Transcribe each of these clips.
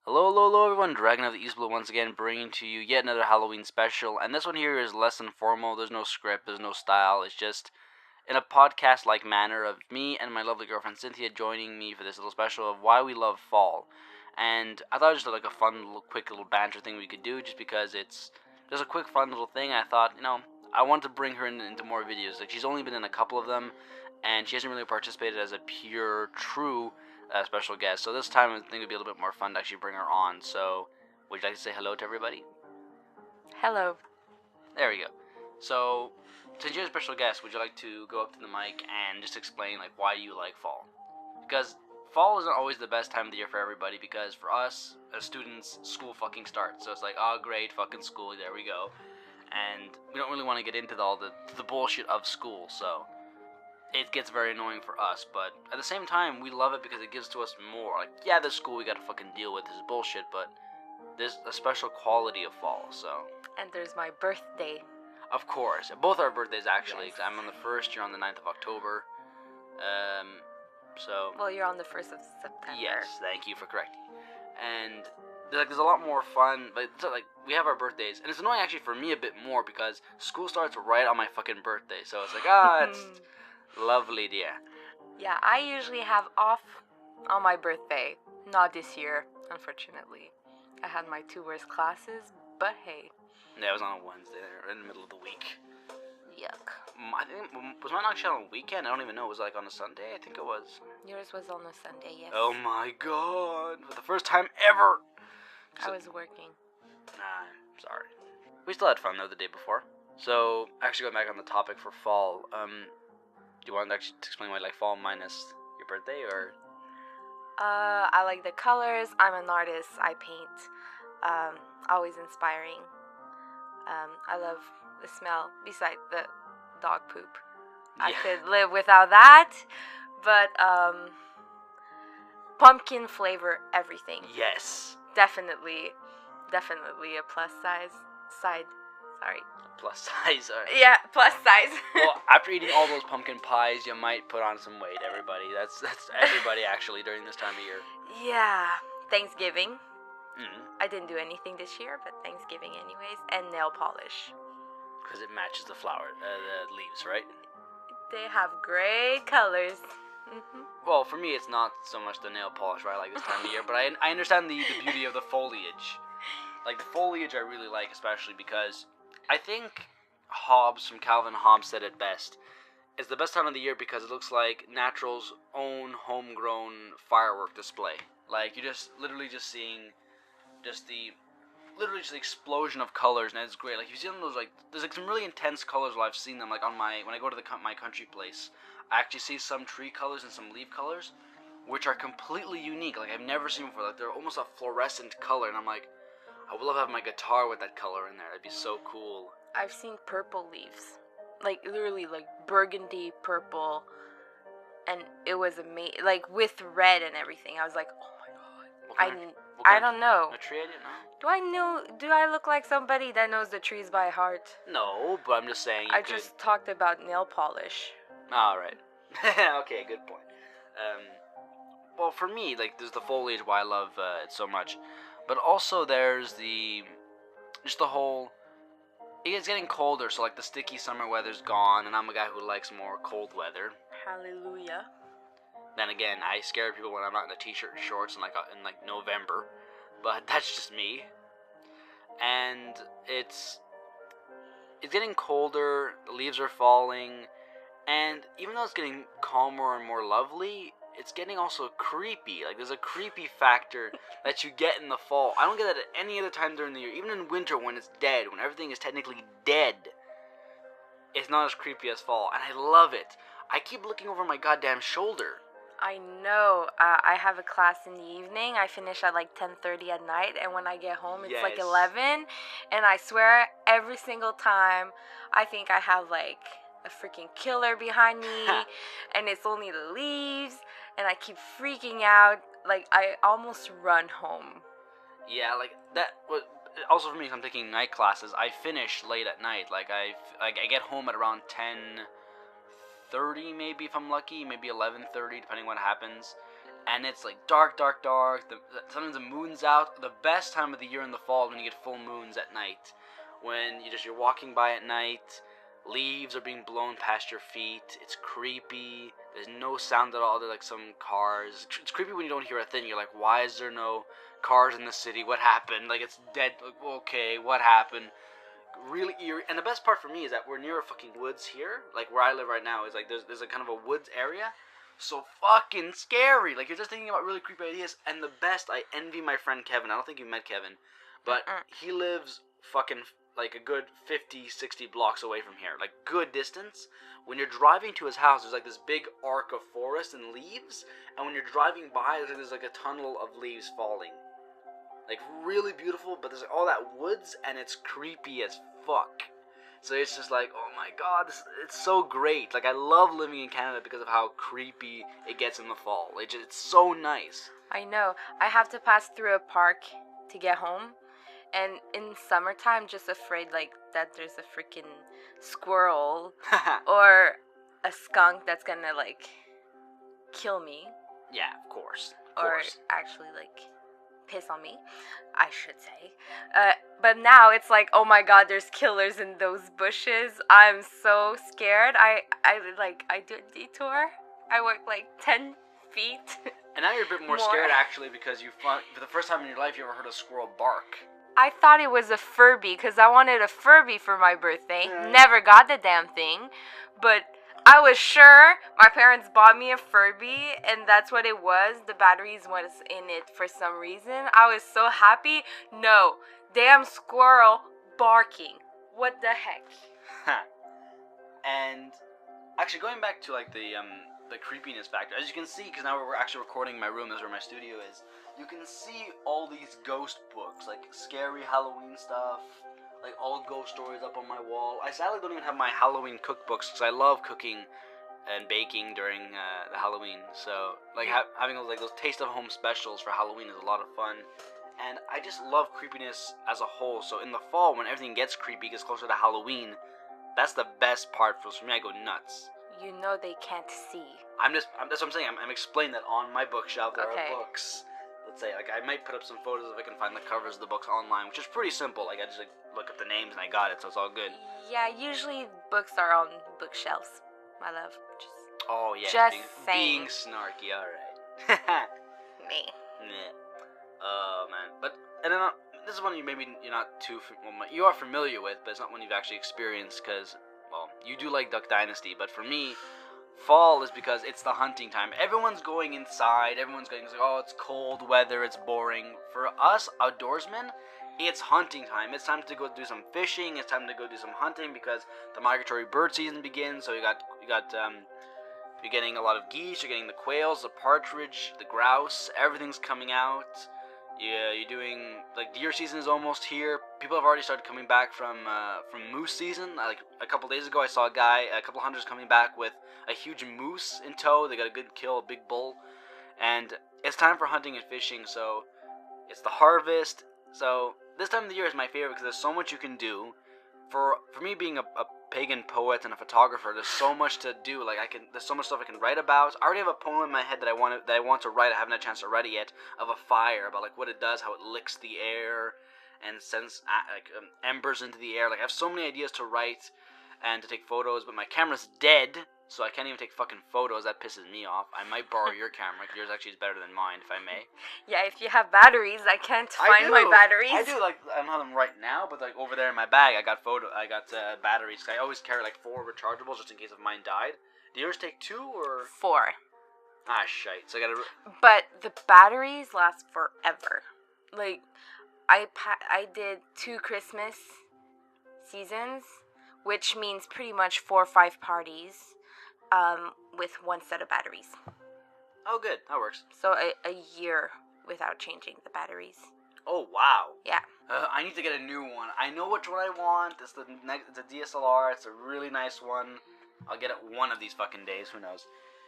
Hello, hello, hello everyone, Dragon of the East Blue once again bringing to you yet another Halloween special, and this one here is less than formal, there's no script, there's no style, it's just in a podcast-like manner of me and my lovely girlfriend Cynthia joining me for this little special of why we love fall. And I thought it was just like a fun little, quick little banter thing we could do just because it's just a quick fun little thing. I thought, I wanted to bring her into more videos. Like, she's only been in a couple of them, and she hasn't really participated as a pure, true special guest. So this time I think it would be a little bit more fun to actually bring her on. So, would you like to say hello to everybody? Hello. There we go. So, since you're a special guest, would you like to go up to the mic and just explain like why you like fall? Because fall isn't always the best time of the year for everybody. Because for us as students, school fucking starts. So it's like, oh great, fucking school. There we go. And we don't really want to get into all the bullshit of school. So it gets very annoying for us, but at the same time, we love it because it gives to us more. Like, yeah, this school we gotta fucking deal with, this is bullshit, but there's a special quality of fall, so. And there's my birthday. Of course. Both our birthdays, actually, Yes. because I'm on the 1st, you're on the 9th of October. So. Well, you're on the 1st of September. Yes, thank you for correcting. And there's a lot more fun, but so, like, we have our birthdays, and it's annoying actually for me a bit more because school starts right on my fucking birthday, so it's like, it's lovely, dear. Yeah, I usually have off on my birthday. Not this year, unfortunately. I had my 2 worst classes, but hey. Yeah, it was on a Wednesday, in the middle of the week. Yuck. I think, was mine actually on a weekend? I don't even know. Was it like on a Sunday? I think it was. Yours was on a Sunday, yes. Oh my god. For the first time ever. I was working. Nah, sorry. We still had fun though the day before. So, actually going back on the topic for fall, do you want to actually explain why you like fall minus your birthday, or? I like the colors. I'm an artist. I paint. Always inspiring. I love the smell, besides the dog poop. Yeah. I could live without that, but pumpkin flavor everything. Yes. Definitely a plus side. Sorry. Plus size, alright. Yeah, plus size. Well, after eating all those pumpkin pies, you might put on some weight, everybody. That's everybody actually during this time of year. Yeah. Thanksgiving. Mm-hmm. I didn't do anything this year, but Thanksgiving anyways, and nail polish. Because it matches the the leaves, right? They have great colors. Well, for me, it's not so much the nail polish, right, like this time of year, but I understand the beauty of the foliage. Like, the foliage I really like, especially because I think Hobbes, from Calvin Hobbes, said it best. It's the best time of the year because it looks like natural's own homegrown firework display. Like, you're just literally just seeing just the explosion of colors, and it's great. Like, you see them, those, like, there's like some really intense colors while I've seen them, like on when I go to my country place. I actually see some tree colors and some leaf colors, which are completely unique. Like, I've never seen before. Like, they're almost a fluorescent color, and I'm like, I would love to have my guitar with that color in there. That'd be so cool. I've seen purple leaves, like literally like burgundy purple, and it was amazing. Like with red and everything. I was like, oh my god. I don't know. A tree? I didn't know. Do I look like somebody that knows the trees by heart? No, but I'm just saying. Just talked about nail polish. All right. Okay, good point. Well, for me, like, there's the foliage why I love it so much, but also there's the whole. It's getting colder, so like the sticky summer weather's gone, and I'm a guy who likes more cold weather. Hallelujah. Then again, I scare people when I'm not in a t-shirt and shorts in November, but that's just me. And it's getting colder, the leaves are falling, and even though it's getting calmer and more lovely, it's getting also creepy. Like, there's a creepy factor that you get in the fall. I don't get that at any other time during the year. Even in winter when it's dead, when everything is technically dead, it's not as creepy as fall, and I love it. I keep looking over my goddamn shoulder. I know. I have a class in the evening. I finish at like 10:30 at night, and when I get home, it's like 11. And I swear, every single time, I think I have like a freaking killer behind me, and it's only the leaves, and I keep freaking out. Like, I almost run home. Yeah, like that. Also for me, if I'm taking night classes, I finish late at night. Like, I get home at around 10:30, maybe if I'm lucky, maybe 11:30, depending what happens. and it's like dark. Sometimes the moon's out. The best time of the year in the fall is when you get full moons at night. When you're walking by at night, leaves are being blown past your feet. It's creepy. There's no sound at all. There's like some cars. It's creepy when you don't hear a thing. You're like, why is there no cars in the city? What happened? Like, it's dead. Like, okay, what happened? Really eerie. And the best part for me is that we're near a fucking woods here. Like, where I live right now is like there's a kind of a woods area. So fucking scary. Like, you're just thinking about really creepy ideas. And the best, I envy my friend Kevin. I don't think you met Kevin, but he lives fucking like a good 50, 60 blocks away from here. Like, good distance. When you're driving to his house, there's like this big arc of forest and leaves. And when you're driving by, there's like a tunnel of leaves falling. Like, really beautiful, but there's all that woods, and it's creepy as fuck. So it's just like, oh my god, it's so great. Like, I love living in Canada because of how creepy it gets in the fall. It's so nice. I know. I have to pass through a park to get home. And in summertime, just afraid, like, that there's a freaking squirrel or a skunk that's gonna, like, kill me. Yeah, of course. Or actually, like, piss on me, I should say. But now it's like, oh my god, there's killers in those bushes. I'm so scared. I do a detour. I walk like 10 feet. And now you're a bit more scared, actually, because for the first time in your life, you ever heard a squirrel bark. I thought it was a Furby, because I wanted a Furby for my birthday. Never got the damn thing. But I was sure my parents bought me a Furby, and that's what it was. The batteries was in it for some reason. I was so happy. No, damn squirrel barking. What the heck? And actually, going back to like the creepiness factor, as you can see, because now we're actually recording in my room. This is where my studio is. You can see all these ghost books, like scary Halloween stuff. Like, all ghost stories up on my wall. I sadly don't even have my Halloween cookbooks, because I love cooking and baking during the Halloween. So, like, having those taste of home specials for Halloween is a lot of fun. And I just love creepiness as a whole. So in the fall, when everything gets creepy, gets closer to Halloween, that's the best part. For me, I go nuts. You know they can't see. That's what I'm saying. I'm explaining that on my bookshelf there are books. Let's say, like, I might put up some photos if I can find the covers of the books online, which is pretty simple. Like, I just look up the names and I got it, so it's all good. Yeah, usually books are on bookshelves, my love. Oh yeah, just being snarky. All right. Me. Yeah. Oh man, but this is one you're not too you are familiar with, but it's not one you've actually experienced because, well, you do like Duck Dynasty, but for me, fall is because it's the hunting time. Everyone's going inside. Everyone's going, oh, it's cold weather. It's boring. For us outdoorsmen, it's hunting time. It's time to go do some fishing. It's time to go do some hunting because the migratory bird season begins. So you're getting a lot of geese. You're getting the quails, the partridge, the grouse. Everything's coming out. Yeah, you're doing, like, deer season is almost here. People have already started coming back from moose season. Like, a couple days ago, I saw a couple hunters coming back with a huge moose in tow. They got a good kill, a big bull. And it's time for hunting and fishing, so it's the harvest. So this time of the year is my favorite because there's so much you can do. For me being a pagan poet and a photographer, there's so much to do. Like, there's so much stuff I can write about. I already have a poem in my head that I want to write. I haven't had a chance to write it yet, of a fire, about like what it does, how it licks the air and sends embers into the air. Like, I have so many ideas to write and to take photos, but my camera's dead, so I can't even take fucking photos. That pisses me off. I might borrow your camera, because yours actually is better than mine, if I may. Yeah, if you have batteries, I can't find my batteries. I do. Like, I don't have them right now, but like over there in my bag, I got batteries. I always carry like 4 rechargeables just in case if mine died. Do yours take 2 or 4? Ah, shite. So I gotta. But the batteries last forever. Like, I did 2 Christmas seasons, which means pretty much 4 or 5 parties. With 1 set of batteries. Oh, good. That works. So a year without changing the batteries. Oh, wow. Yeah. I need to get a new one. I know which one I want. It's a DSLR. It's a really nice one. I'll get it one of these fucking days. Who knows?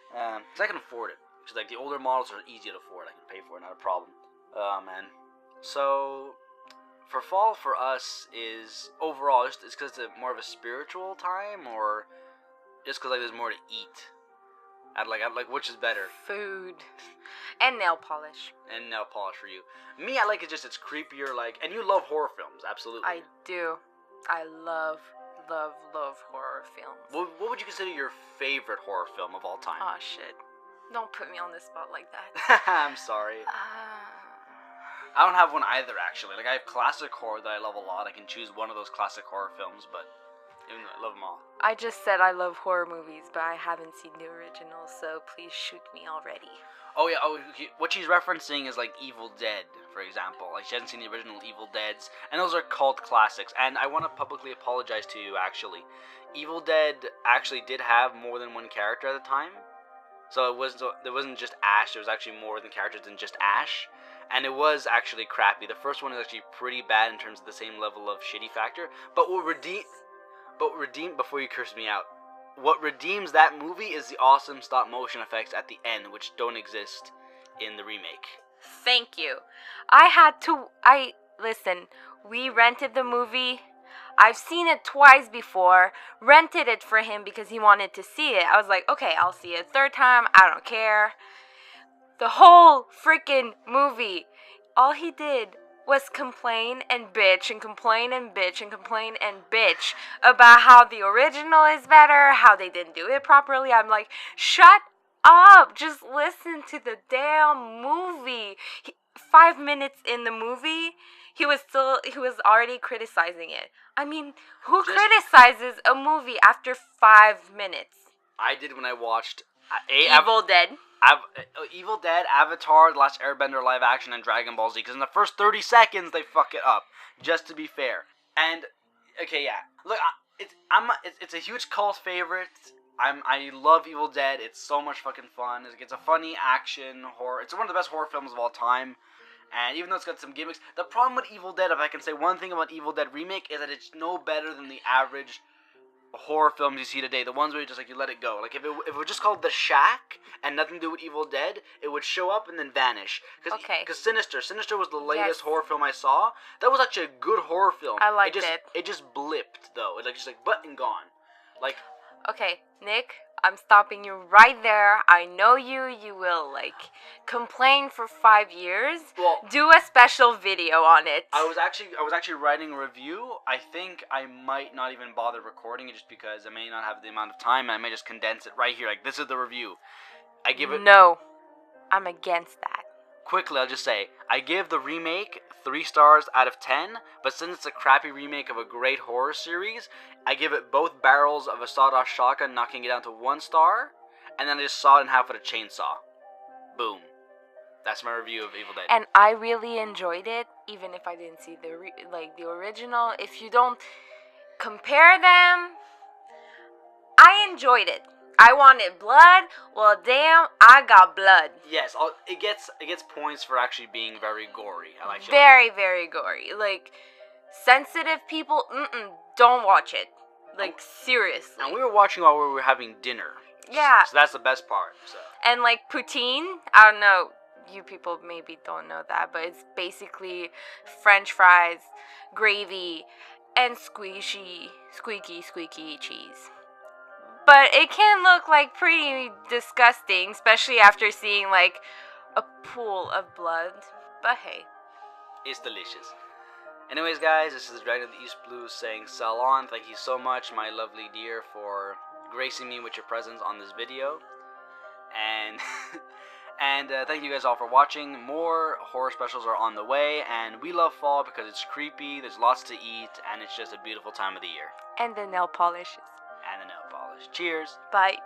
Because I can afford it. Because like the older models are easy to afford. I can pay for it. Not a problem. Oh, man. So for fall for us is overall, it's because it's more of a spiritual time, or just because like there's more to eat? I'd like which is better? Food. And nail polish. And nail polish for you. Me, I like it just it's creepier, like, and you love horror films, absolutely. I do. I love horror films. What would you consider your favorite horror film of all time? Oh shit. Don't put me on the spot like that. I'm sorry. I don't have one either, actually. Like, I have classic horror that I love a lot. I can choose one of those classic horror films, but even though I love them all. I just said I love horror movies, but I haven't seen the original, so please shoot me already. Oh, yeah. Oh, what she's referencing is, like, Evil Dead, for example. Like, she hasn't seen the original Evil Deads, and those are cult classics. And I want to publicly apologize to you, actually. Evil Dead actually did have more than one character at the time. So there wasn't just Ash, there was actually more than characters than just Ash. And it was actually crappy. The first one is actually pretty bad in terms of the same level of shitty factor. But before you curse me out, what redeems that movie is the awesome stop motion effects at the end, which don't exist in the remake. Thank you. Listen, we rented the movie. I've seen it twice before, rented it for him because he wanted to see it. I was like, okay, I'll see it a third time, I don't care. The whole freaking movie, all he did was complain and bitch and complain and bitch and complain and bitch about how the original is better, how they didn't do it properly. I'm like, shut up, just listen to the damn movie. 5 minutes in the movie, he was already criticizing it. I mean, who criticizes a movie after 5 minutes? I did when I watched Evil Dead. Evil Dead, Avatar, The Last Airbender live action, and Dragon Ball Z. Because in the first 30 seconds, they fuck it up. Just to be fair. And, okay, yeah. Look, it's a huge cult favorite. I love Evil Dead. It's so much fucking fun. It's a funny action horror. It's one of the best horror films of all time. And even though it's got some gimmicks, the problem with Evil Dead, if I can say one thing about Evil Dead Remake, is that it's no better than the average horror films you see today. The ones where you just, like, you let it go. Like, if it was just called The Shack and nothing to do with Evil Dead, it would show up and then vanish. Because Sinister was the latest horror film I saw. That was actually a good horror film. I liked it. It just blipped, though. It, like, just, like, button gone. Like... Okay, Nick, I'm stopping you right there. I know you will, like, complain for 5 years. Well, do a special video on it. I was actually writing a review. I think I might not even bother recording it just because I may not have the amount of time. I may just condense it right here. Like, this is the review. I give it... No, I'm against that. Quickly, I'll just say, I give the remake 3 stars out of 10, but since it's a crappy remake of a great horror series, I give it both barrels of a sawed-off shotgun, knocking it down to 1 star, and then I just saw it in half with a chainsaw. Boom. That's my review of Evil Dead. And I really enjoyed it, even if I didn't see the original. If you don't compare them, I enjoyed it. I wanted blood. Well, damn, I got blood. Yes, it gets points for actually being very gory. I like very, very gory. Like, sensitive people, don't watch it. Like, seriously. And we were watching while we were having dinner. Yeah. So that's the best part. So. And like poutine, I don't know. You people maybe don't know that, but it's basically French fries, gravy, and squeaky cheese. But it can look like pretty disgusting, especially after seeing like a pool of blood. But hey. It's delicious. Anyways, guys, this is Dragon of the East Blue saying Salon. Thank you so much, my lovely dear, for gracing me with your presence on this video. And thank you guys all for watching. More horror specials are on the way, and we love fall because it's creepy, there's lots to eat, and it's just a beautiful time of the year. And the nail polishes. And the nail polish. Cheers. Bye.